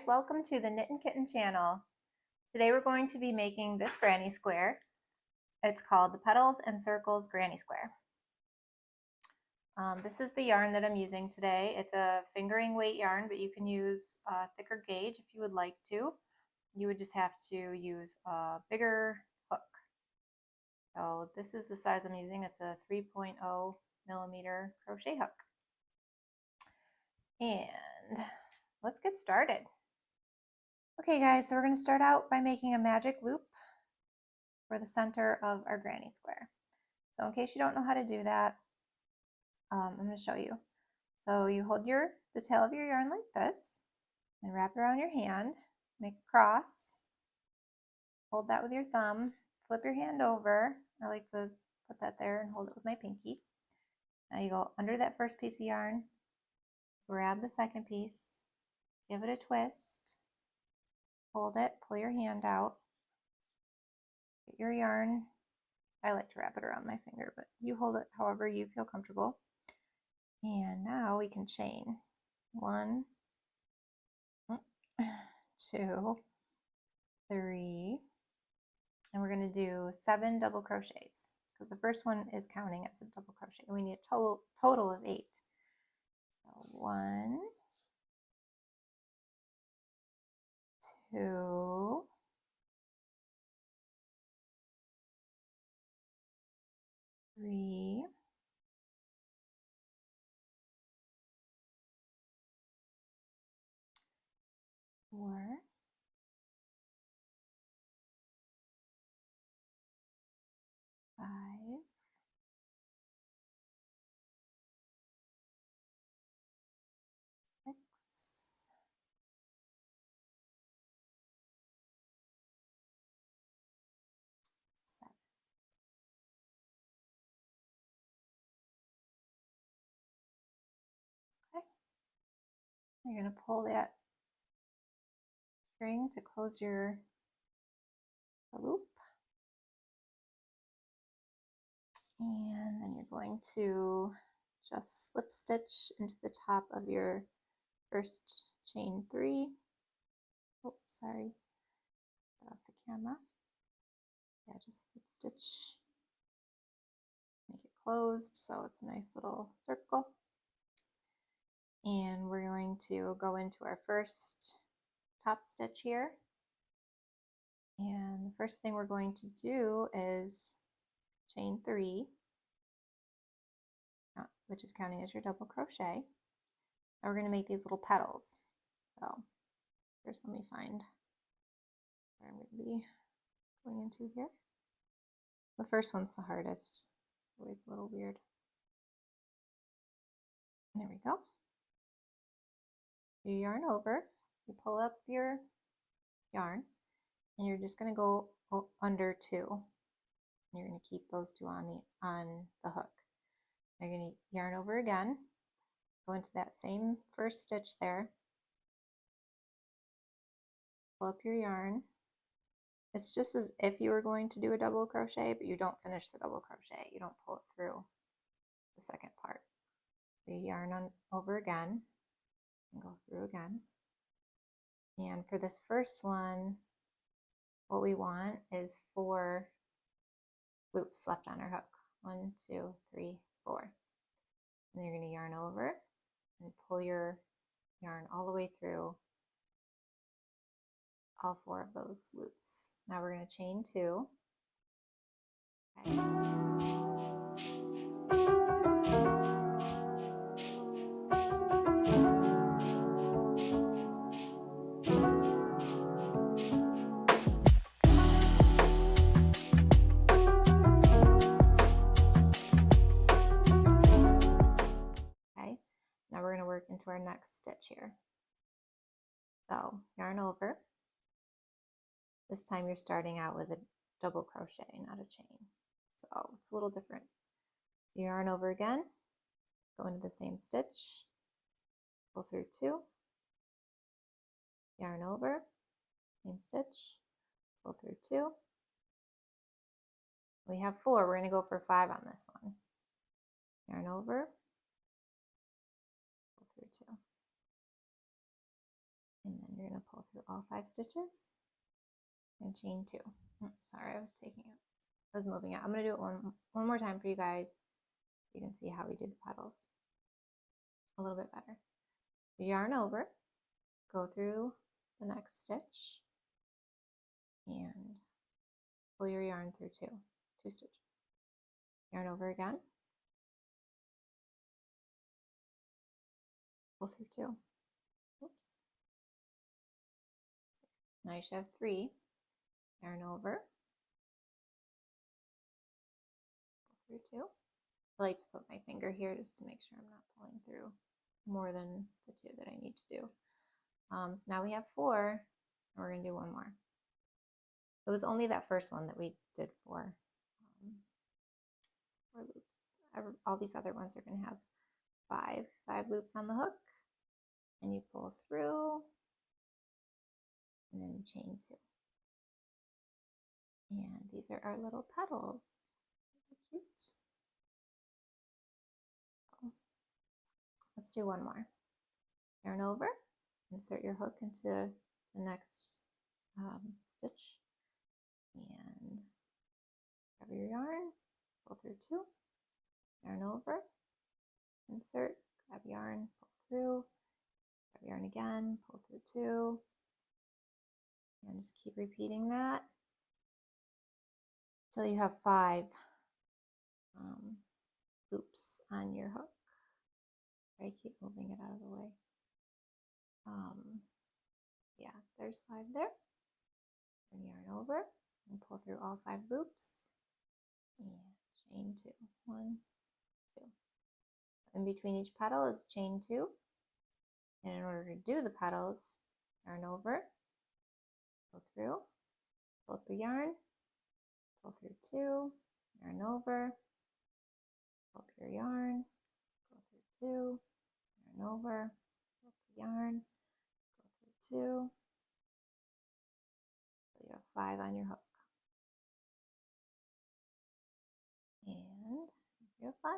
welcome to the Knit and Kitten channel. Today we're going to be making this granny square. It's called the Petals and Circles Granny Square. This is the yarn that I'm using today. It's a fingering weight yarn, but you can use a thicker gauge if you would like to. You would just have to use a bigger hook. So this is the size I'm using. It's a 3.0 millimeter crochet hook. And let's get started. Okay guys, so we're going to start out by making a magic loop for the center of our granny square. So in case you don't know how to do that, I'm going to show you. So you hold the tail of your yarn like this and wrap it around your hand, make a cross, hold that with your thumb, flip your hand over. I like to put that there and hold it with my pinky. Now you go under that first piece of yarn, grab the second piece, give it a twist, hold it, pull your hand out, get your yarn. I like to wrap it around my finger, but you hold it however you feel comfortable. And now we can chain 1, 2, 3, and we're going to do 7 double crochets because the first one is counting as a double crochet. We need a total of 8. So 1, 2, 3, 4, 5, 6, 7. Okay. You're going to pull that string to close your loop. And then you're going to just slip stitch into the top of your first chain 3. Oh, sorry, got off the camera. Yeah, just slip stitch, make it closed so it's a nice little circle. And we're going to go into our first top stitch here. And the first thing we're going to do is chain 3, which is counting as your double crochet. Now we're going to make these little petals. So first let me find where I'm going to be going into here. The first one's the hardest. It's always a little weird. There we go. You yarn over, you pull up your yarn, and you're just going to go under 2. And you're going to keep those 2 on the hook. You're going to yarn over again, go into that same first stitch there, pull up your yarn. It's just as if you were going to do a double crochet, but you don't finish the double crochet. You don't pull it through the second part. So you yarn on over again and go through again. And for this first one, what we want is 4 loops left on our hook. 1, 2, 3, 4. And then you're going to yarn over and pull your yarn all the way through all 4 of those loops. Now we're going to chain 2. Okay. Now we're going to work into our next stitch here. So yarn over. This time you're starting out with a double crochet, not a chain. So it's a little different. Yarn over again, go into the same stitch, pull through 2, yarn over, same stitch, pull through 2. We have 4, we're going to go for 5 on this one. Yarn over, pull through 2. And then you're going to pull through all 5 stitches and chain 2. Sorry, I was moving it. I'm going to do it one more time for you guys so you can see how we do the petals a little bit better. Yarn over, go through the next stitch, and pull your yarn through two stitches. Yarn over again, pull through 2. Oops. Now you should have 3. Yarn over, pull through 2. I like to put my finger here just to make sure I'm not pulling through more than the 2 that I need to do. So now we have 4, and we're going to do 1 more. It was only that first one that we did 4 loops. All these other ones are going to have 5 loops on the hook, and you pull through, and then you chain 2. And these are our little petals. Cute. Let's do 1 more. Yarn over, insert your hook into the next stitch, and grab your yarn, pull through 2, yarn over, insert, grab yarn, pull through, grab yarn again, pull through 2, and just keep repeating that until you have 5 loops on your hook. I keep moving it out of the way. Yeah, there's 5 there. Turn yarn over and pull through all 5 loops, and chain 2. 1, 2. In between each petal is chain 2. And in order to do the petals, yarn over, pull through, pull up your yarn, pull through 2, yarn over, pull up your yarn, go through 2, yarn over, pull up your yarn, go through 2. So you have 5 on your hook. And you have 5.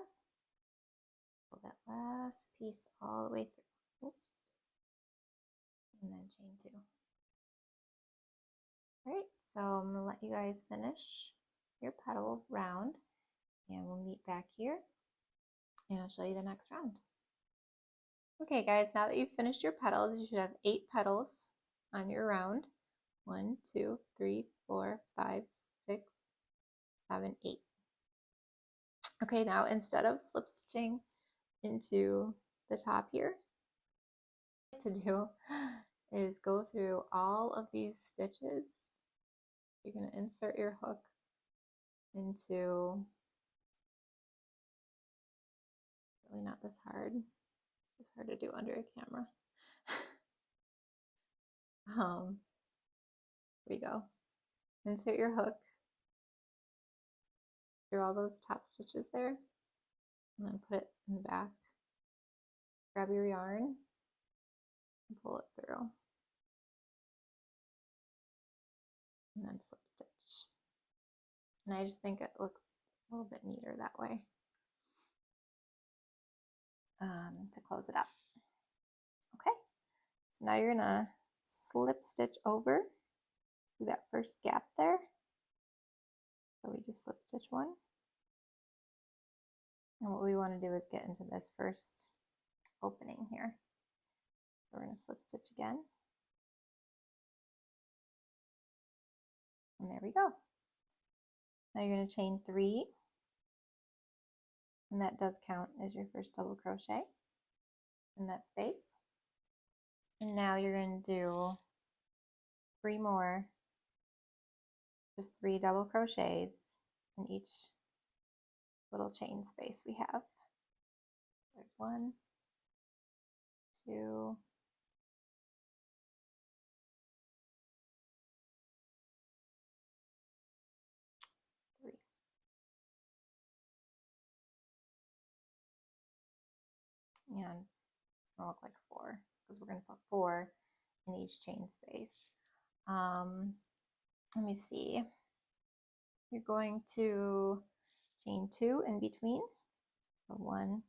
Pull that last piece all the way through. Oops. And then chain 2. All right, so I'm going to let you guys finish your petal round, and we'll meet back here, and I'll show you the next round. Okay guys, now that you've finished your petals, you should have 8 petals on your round. 1, 2, 3, 4, 5, 6, 7, 8. Okay, now instead of slip stitching into the top here, what to do is go through all of these stitches. You're going to insert your hook into, really not this hard, it's just hard to do under a camera. Here we go. Insert your hook through all those top stitches there, and then put it in the back. Grab your yarn and pull it through, and then slip stitch. And I just think it looks a little bit neater that way to close it up. Okay, so now you're gonna slip stitch over through that first gap there. So we just slip stitch 1. And what we want to do is get into this first opening here. So we're going to slip stitch again. And there we go. Now you're going to chain 3. And that does count as your first double crochet in that space. And now you're going to do 3 more, just 3 double crochets in each little chain space we have. There's 1, 2, 3. And it's going to look like 4 because we're going to put 4 in each chain space. Let me see. You're going to chain 2 in between. So 1,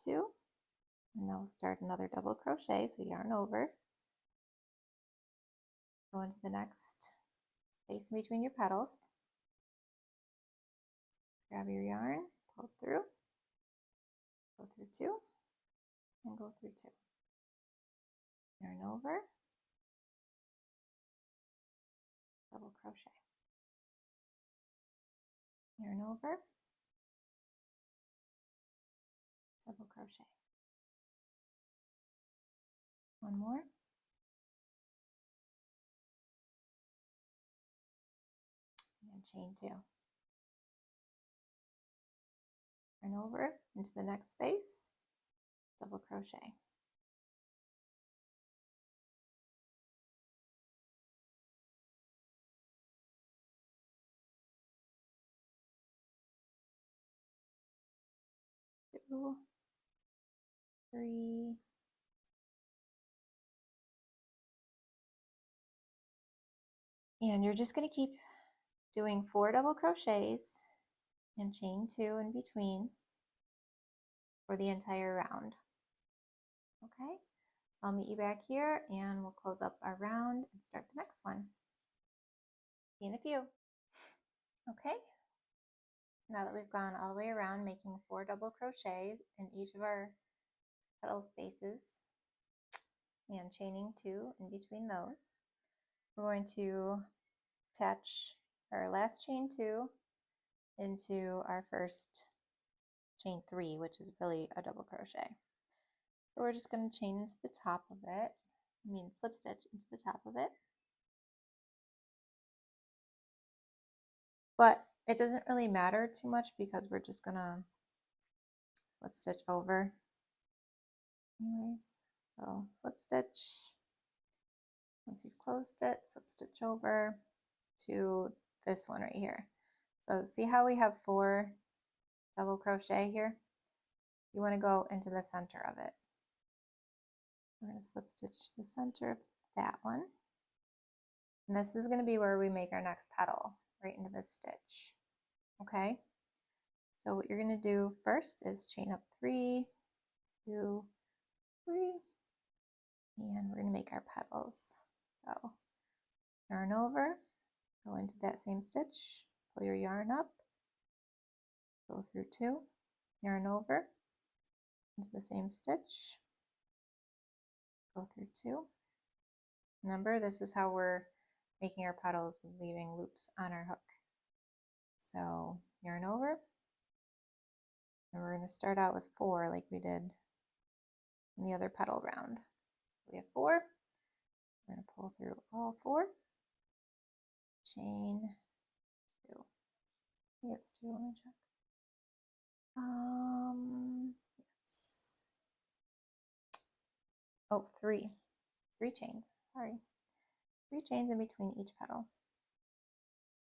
2, and now we'll start another double crochet. So yarn over, Go into the next space in between your petals. Grab your yarn, pull through, go through 2, and go through 2. Yarn over, double crochet. Yarn over, double crochet. One more. And chain 2. Yarn over into the next space, double crochet. Two, 3, and you're just going to keep doing 4 double crochets and chain 2 in between for the entire round. Okay, so I'll meet you back here and we'll close up our round and start the next one. See you in a few. Okay, now that we've gone all the way around making 4 double crochets in each of our petal spaces and chaining 2 in between those, we're going to attach our last chain 2 into our first chain 3, which is really a double crochet. So we're just going to chain into the top of it, slip stitch into the top of it. But it doesn't really matter too much because we're just going to slip stitch over anyways. So slip stitch, once you've closed it, slip stitch over to this one right here. So see how we have 4 double crochet here? You want to go into the center of it. We're going to slip stitch the center of that one. And this is going to be where we make our next petal, right into this stitch. Okay? So what you're going to do first is chain up 3, 2, 3, and we're going to make our petals. So yarn over, go into that same stitch, pull your yarn up, go through 2, yarn over, into the same stitch, go through 2. Remember, this is how we're making our petals with leaving loops on our hook. So yarn over, and we're going to start out with 4 like we did in the other petal round. So we have 4, we're going to pull through all 4, chain 2. I think it's 2, let me check. Yes. Oh, 3 chains, sorry. 3 chains in between each petal.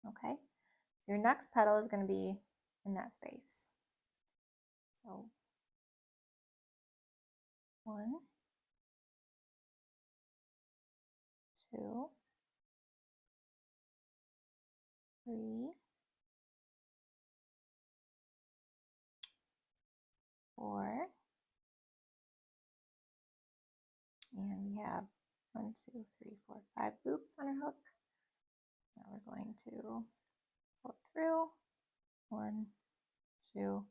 Okay, so your next petal is going to be in that space. So 1, 2, 3, 4, and we have 1, 2, 3, 4, 5 loops on our hook. Now we're going to pull through 1, 2,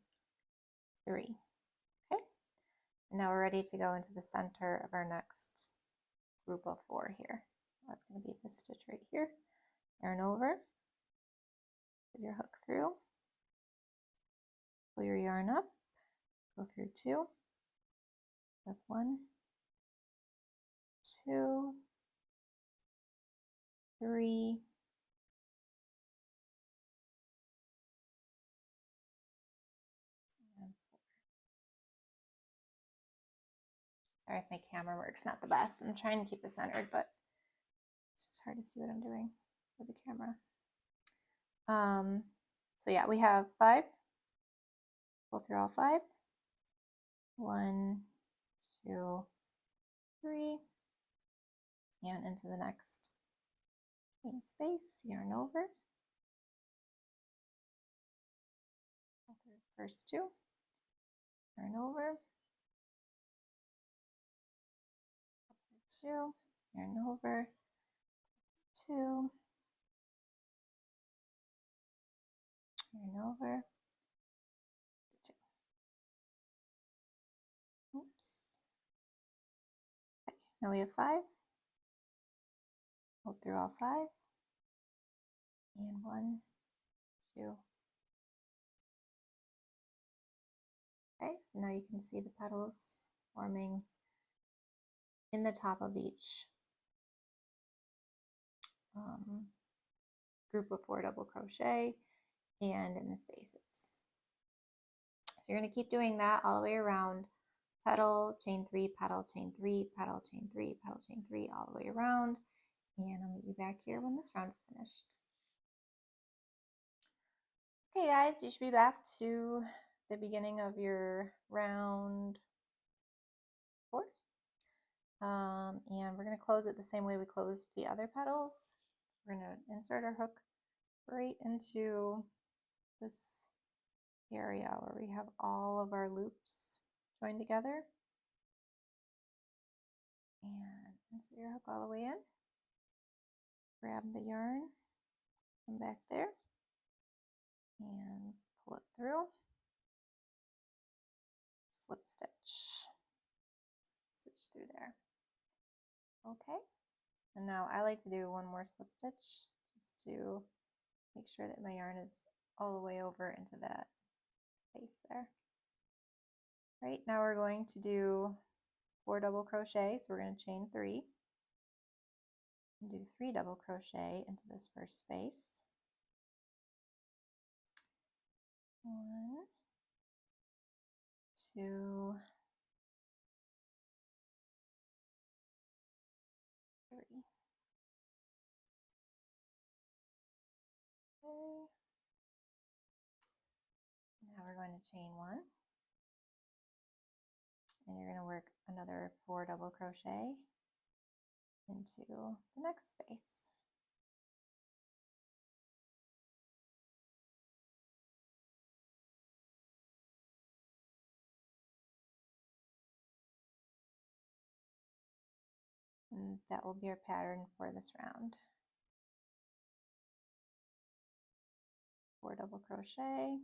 3. Okay, and now we're ready to go into the center of our next group of 4 here. That's going to be this stitch right here. Yarn over, put your hook through, pull your yarn up, go through 2. That's 1, 2, 3, and 4. Sorry if my camera works not the best. I'm trying to keep it centered, but it's just hard to see what I'm doing with the camera. So yeah, we have 5. Pull through all 5. 1, 2, 3, and into the next chain space. Yarn over. Pull through the first 2. Yarn over. Pull through 2. Yarn over. 2, yarn over, 2. Oops. Okay, now we have 5. Pull through all 5, and 1, 2. Okay, so now you can see the petals forming in the top of each group of 4 double crochet and in the spaces. So you're going to keep doing that all the way around. Petal, chain 3, petal, chain 3, petal, chain 3, petal, chain 3, all the way around. And I'll meet you back here when this round is finished. Okay guys, you should be back to the beginning of your round 4. And we're going to close it the same way we closed the other petals. We're going to insert our hook right into this area where we have all of our loops joined together. And insert your hook all the way in. Grab the yarn, come back there, and pull it through. Slip stitch. Stitch through there. Okay. And now I like to do one more slip stitch just to make sure that my yarn is all the way over into that space there. Right, now we're going to do 4 double crochet, so we're going to chain 3 and do 3 double crochet into this first space. 1, 2, 3. Okay. Now we're going to chain 1, and you're going to work another 4 double crochet into the next space. And that will be our pattern for this round. 4 double crochet,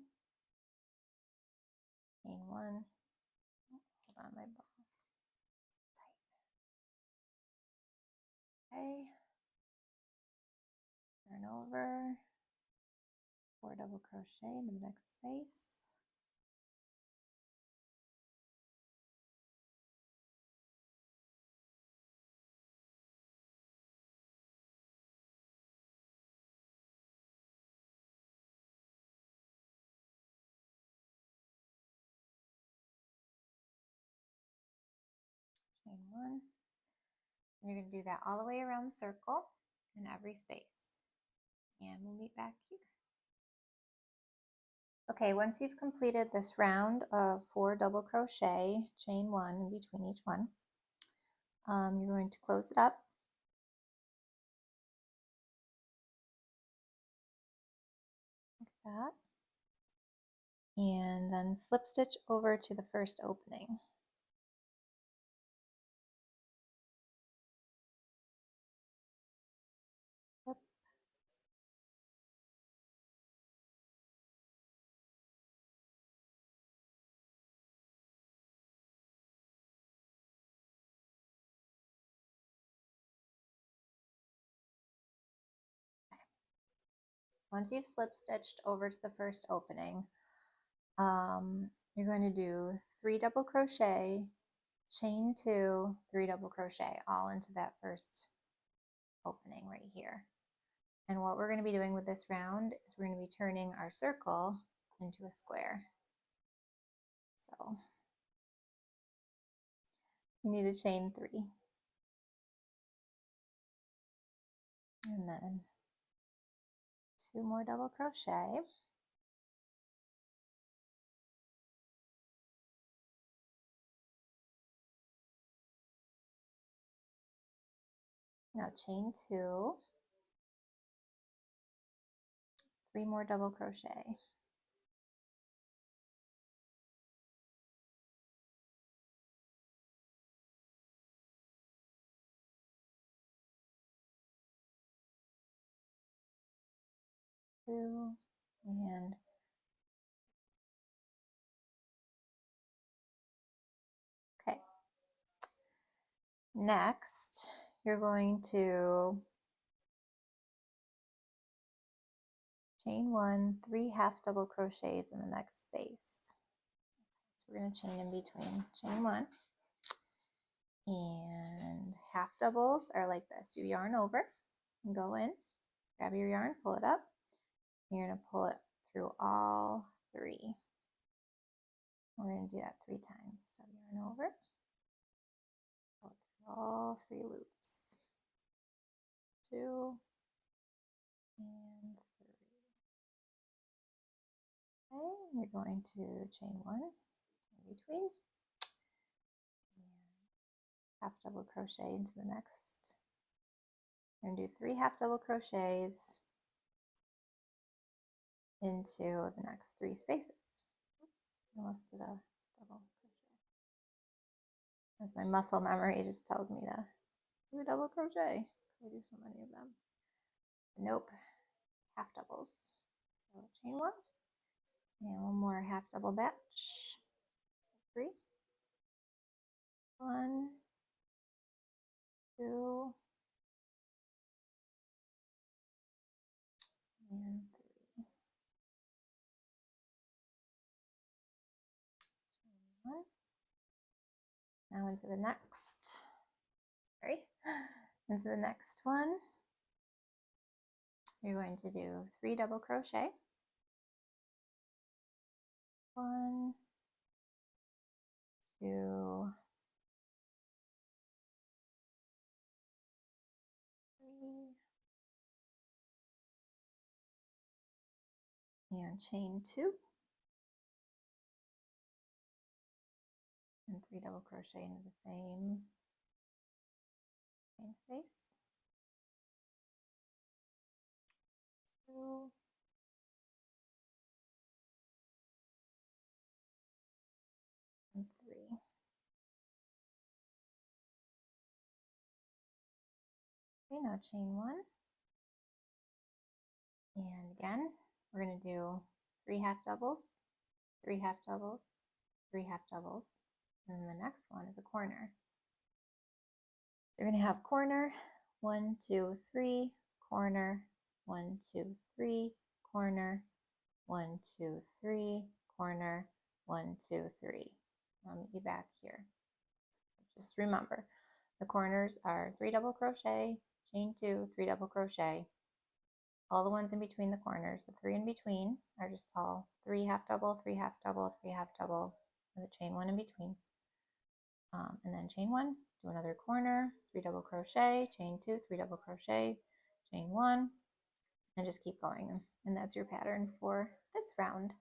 chain 1. Oh, hold on, my balls tight. Okay, turn over, 4 double crochet into the next space. Chain 1. You're going to do that all the way around the circle in every space. And we'll meet back here. Okay, once you've completed this round of 4 double crochet, chain 1 in between each one, you're going to close it up. Like that. And then slip stitch over to the first opening. Flip. Once you've slip stitched over to the first opening, you're going to do 3 double crochet, chain 2, 3 double crochet, all into that first opening right here. And what we're going to be doing with this round is we're going to be turning our circle into a square. So you need to chain 3. And then 2 more double crochet. Now chain 2, 3 more double crochet. 2, and okay. Next, you're going to chain 1, 3 half double crochets in the next space. So we're going to chain in between. Chain 1, and half doubles are like this. You yarn over and go in, grab your yarn, pull it up. You're going to pull it through all 3. We're going to do that 3 times. So yarn over, pull it through all 3 loops. 2 and 3. Okay, you're going to chain 1 in between and half double crochet into the next. We're going to do 3 half double crochets into the next 3 spaces. Oops, I almost did a double crochet. As my muscle memory just tells me to do a double crochet because I do so many of them. Nope, half doubles. So chain 1 and 1 more half double batch. 3, 1, 2, and 3. Chain 1. Now into the next. Sorry, into the next one. You're going to do 3 double crochet. 1, 2, 3, and chain 2, and 3 double crochet into the same chain space. 2, and 3. Okay, now chain 1, and again we're going to do 3 half doubles, 3 half doubles, 3 half doubles, and then the next one is a corner. So you're going to have corner, 1, 2, 3, corner, 1, 2, 3, corner, 1, 2, 3, corner, 1, 2, 3. I'll meet you back here. Just remember, the corners are 3 double crochet, chain 2, 3 double crochet. All the ones in between the corners, the 3 in between are just all 3 half double, 3 half double, 3 half double, with a chain 1 in between. And then chain 1, do another corner, 3 double crochet, chain 2, 3 double crochet, chain 1, and just keep going. And that's your pattern for this round.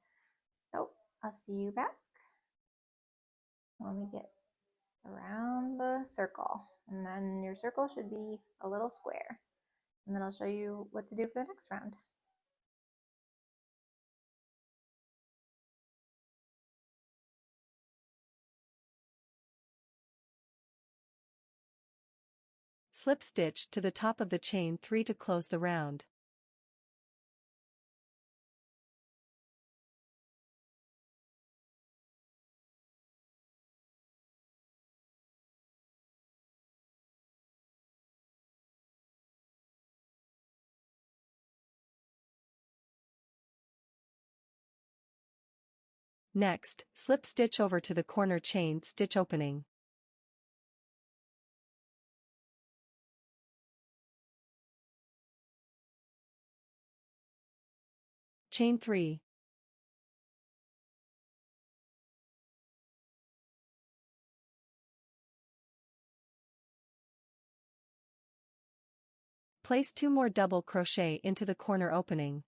So I'll see you back when we get around the circle. And then your circle should be a little square. And then I'll show you what to do for the next round. Slip stitch to the top of the chain 3 to close the round. Next, slip stitch over to the corner chain stitch opening. Chain 3. Place 2 more double crochet into the corner opening.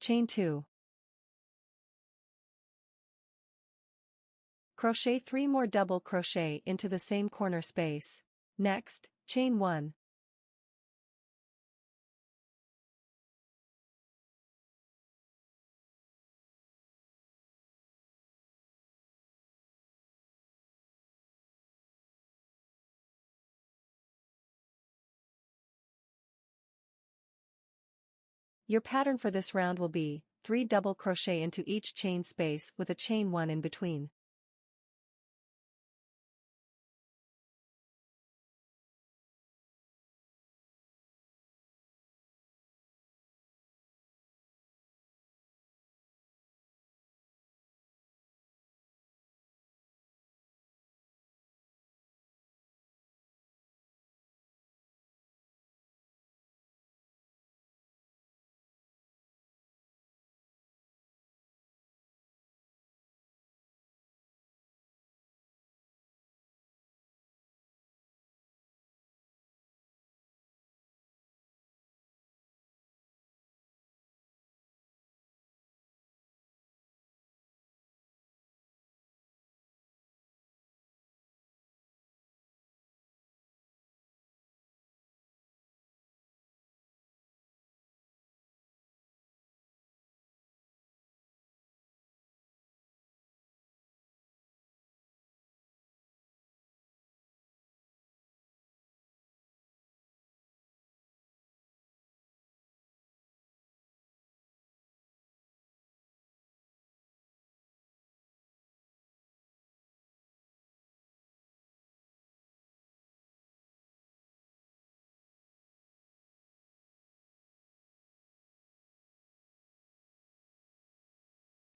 Chain 2. Crochet 3 more double crochet into the same corner space. Next, chain 1. Your pattern for this round will be 3 double crochet into each chain space with a chain 1 in between.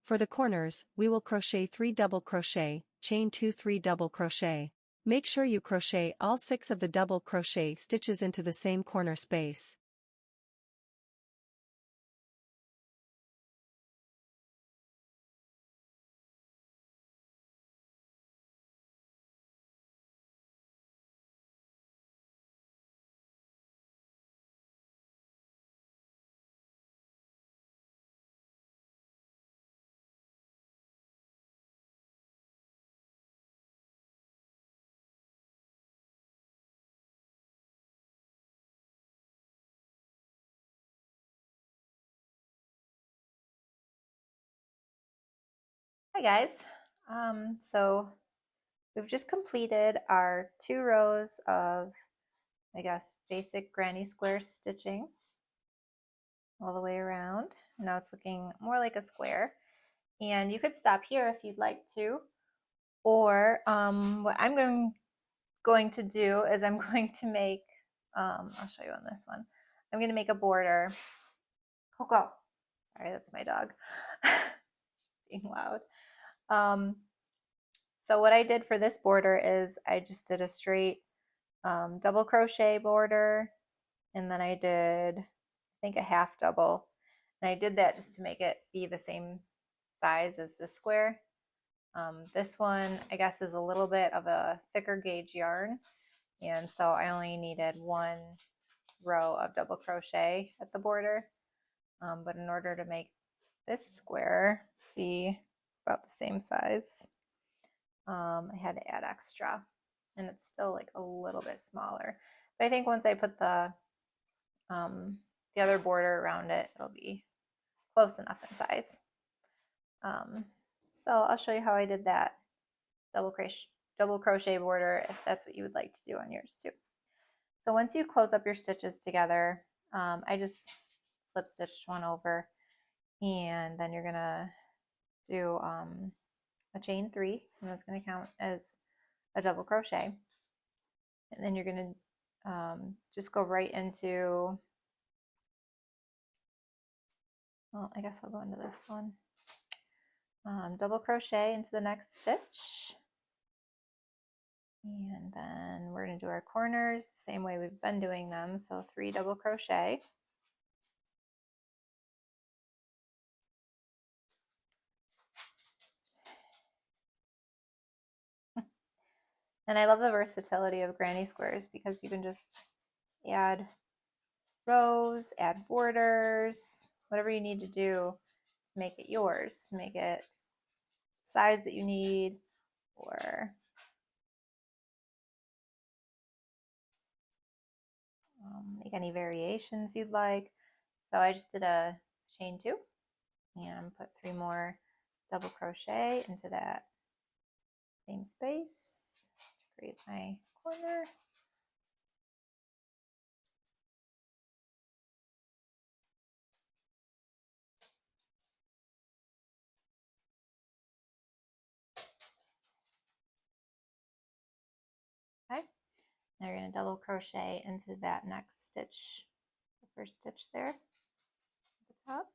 For the corners, we will crochet 3 double crochet, chain 2 3 double crochet. Make sure you crochet all 6 of the double crochet stitches into the same corner space. Hi guys. So we've just completed our 2 rows of, I guess, basic granny square stitching all the way around. Now it's looking more like a square. And you could stop here if you'd like to. Or what I'm going to do is I'm going to make, I'll show you on this one. I'm going to make a border. Coco. Sorry, that's my dog being loud. So what I did for this border is I just did a straight double crochet border, and then I did, I think, a half double. And I did that just to make it be the same size as the square. This one, I guess, is a little bit of a thicker gauge yarn, and so I only needed 1 row of double crochet at the border. But in order to make this square be about the same size, I had to add extra, and it's still like a little bit smaller. But I think once I put the other border around it, it'll be close enough in size. So I'll show you how I did that double crochet border if that's what you would like to do on yours too. So once you close up your stitches together, I just slip stitched one over, and then you're gonna do a chain 3, and that's going to count as a double crochet. And then you're going to just go right into, well, I guess I'll go into this one. Double crochet into the next stitch, and then we're going to do our corners the same way we've been doing them. So 3 double crochet. And I love the versatility of granny squares because you can just add rows, add borders, whatever you need to do to make it yours, to make it size that you need, or make any variations you'd like. So I just did a chain 2 and put 3 more double crochet into that same space to create my corner. Now you're going to double crochet into that next stitch, the first stitch there at the top.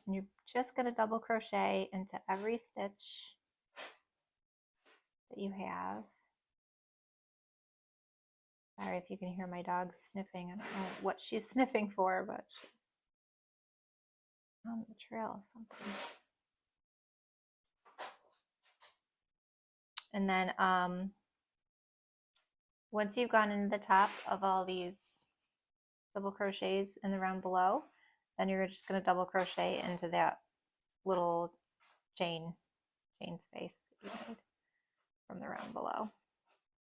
And you're just going to double crochet into every stitch that you have. Sorry if you can hear my dog sniffing. I don't know what she's sniffing for, but she's on the trail of something. And then once you've gone into the top of all these double crochets in the round below, then you're just going to double crochet into that little chain space that you made from the round below.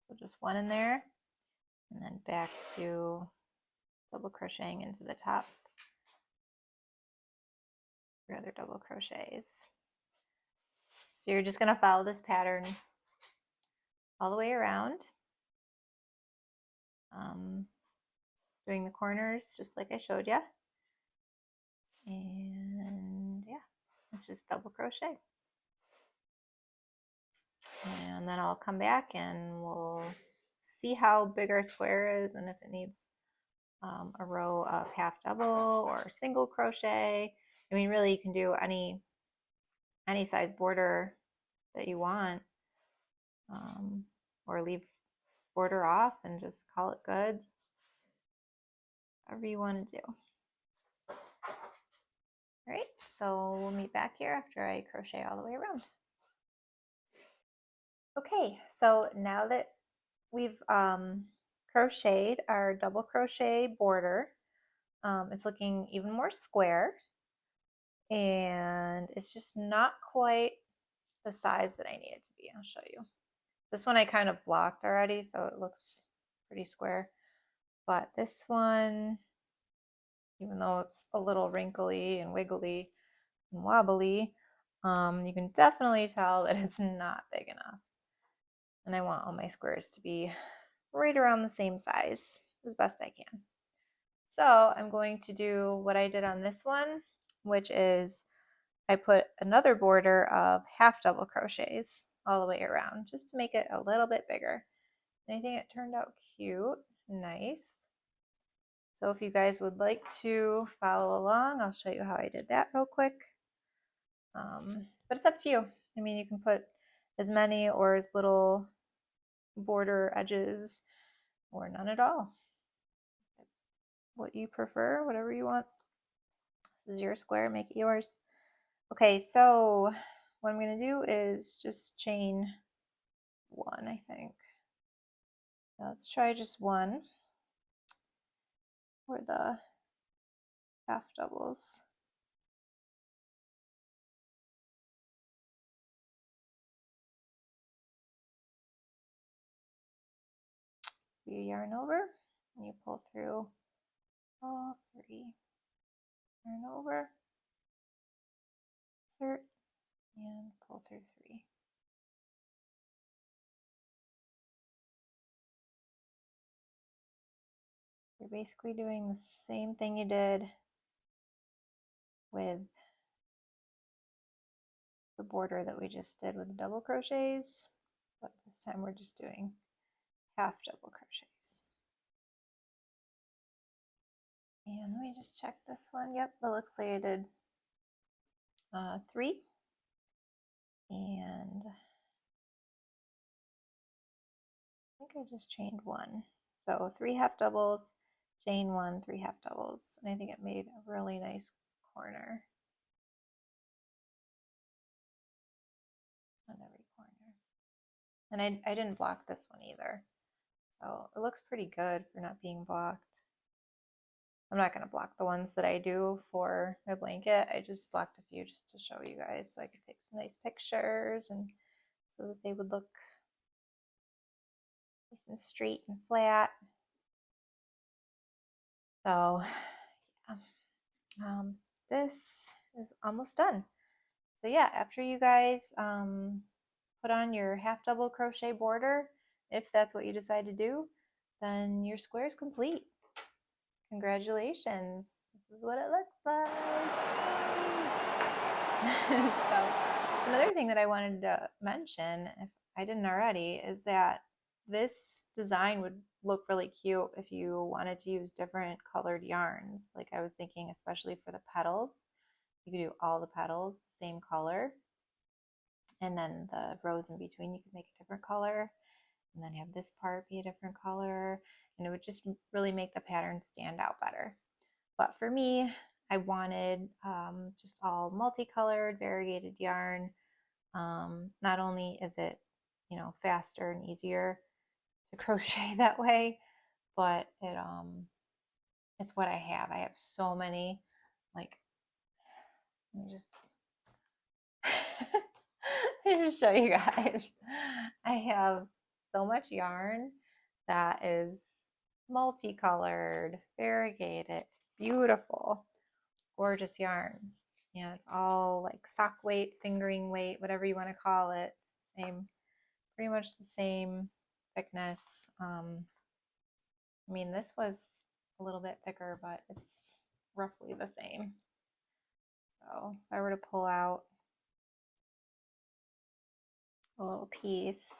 So just one in there, and then back to double crocheting into the top, your other double crochets. So you're just going to follow this pattern all the way around, doing the corners just like I showed you. And yeah, it's just double crochet. And then I'll come back and we'll see how big our square is and if it needs a row of half double or single crochet. I mean, really you can do any size border that you want, or leave border off and just call it good. Whatever you want to do. All right, so we'll meet back here after I crochet all the way around. Okay, so now that we've crocheted our double crochet border, it's looking even more square, and it's just not quite the size that I need it to be. I'll show you. This one I kind of blocked already, so it looks pretty square. But this one, even though it's a little wrinkly and wiggly and wobbly, you can definitely tell that it's not big enough. And I want all my squares to be right around the same size as best I can. So I'm going to do what I did on this one, which is I put another border of half double crochets all the way around just to make it a little bit bigger. And I think it turned out cute, nice. So if you guys would like to follow along, I'll show you how I did that real quick. But it's up to you. I mean, you can put as many or as little border edges or none at all. That's what you prefer, whatever you want. This is your square, make it yours. Okay, so what I'm going to do is just chain one, I think. Now let's try just one for the half doubles. So you yarn over and you pull through all three. Yarn over, insert, and pull through three. You're basically doing the same thing you did with the border that we just did with the double crochets, but this time we're just doing half double crochets. And let me just check this one. Yep, it looks like I did 3. And I think I just chained 1. So 3 half doubles, chain 1, 3 half doubles. And I think it made a really nice corner on every corner. And I didn't block this one either. So it looks pretty good for not being blocked. I'm not going to block the ones that I do for my blanket. I just blocked a few just to show you guys so I could take some nice pictures and so that they would look nice and straight and flat. So yeah, this is almost done. So yeah, after you guys put on your half double crochet border, if that's what you decide to do, then your square is complete. Congratulations. This is what it looks like. So another thing that I wanted to mention, if I didn't already, is that this design would look really cute if you wanted to use different colored yarns. Like I was thinking, especially for the petals, you could do all the petals the same color, and then the rows in between you could make a different color, and then have this part be a different color, and it would just really make the pattern stand out better. But for me, I wanted just all multicolored, variegated yarn. Not only is it, faster and easier to crochet that way, but it's what I have. I have so many, like, let me just let me just show you guys. I have so much yarn that is multicolored, variegated, beautiful, gorgeous yarn. Yeah, it's all like sock weight, fingering weight, whatever you want to call it. Same, pretty much the same thickness. I mean, this was a little bit thicker, but it's roughly the same. So if I were to pull out a little piece,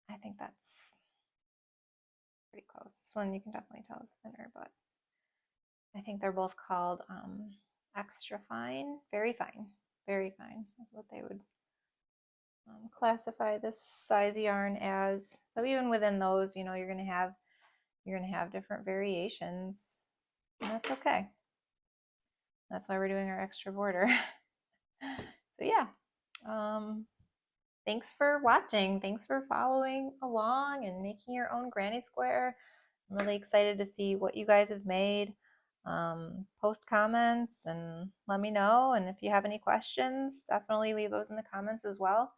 I think that's pretty close. This one you can definitely tell is thinner, but I think they're both called extra fine, very fine, very fine is what they would classify this size yarn as. So even within those, you're gonna have different variations, and that's okay. That's why we're doing our extra border. So yeah, thanks for watching. Thanks for following along and making your own granny square. I'm really excited to see what you guys have made. Post comments and let me know. And if you have any questions, definitely leave those in the comments as well.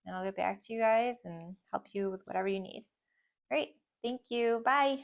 And I'll get back to you guys and help you with whatever you need. Great. Thank you. Bye.